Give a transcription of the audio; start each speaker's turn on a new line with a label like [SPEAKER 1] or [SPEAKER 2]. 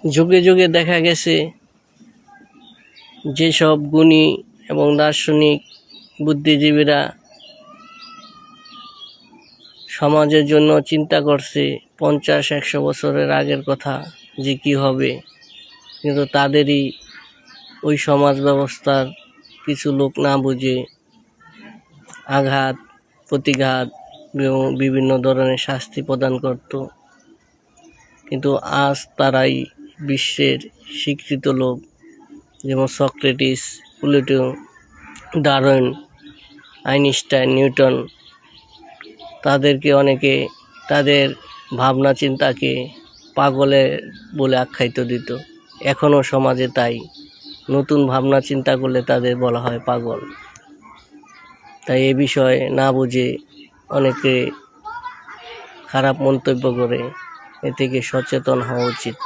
[SPEAKER 1] যুগে যুগে দেখা গেছে যেসব গুণী এবং দার্শনিক বুদ্ধিজীবীরা সমাজের জন্য চিন্তা করছে 50-100 বছরের আগের কথা যে কি হবে, কিন্তু তাদেরই ওই সমাজ ব্যবস্থার কিছু লোক না বুঝে আঘাত প্রতিঘাত এবং বিভিন্ন ধরনের শাস্তি প্রদান করত। কিন্তু আজ তারাই বিশ্বের স্বীকৃত লোক, যেমন Socrates, Pluto, Darwin, Einstein, Newton. তাদেরকে অনেকে তাদের ভাবনা চিন্তাকে পাগলের বলে আখ্যায়িত দিত। এখনও সমাজে তাই, নতুন ভাবনা চিন্তা করলে তাদের বলা হয় পাগল। তাই এ বিষয়ে না বুঝে অনেকে খারাপ মন্তব্য করে, এ থেকে সচেতন হওয়া উচিত।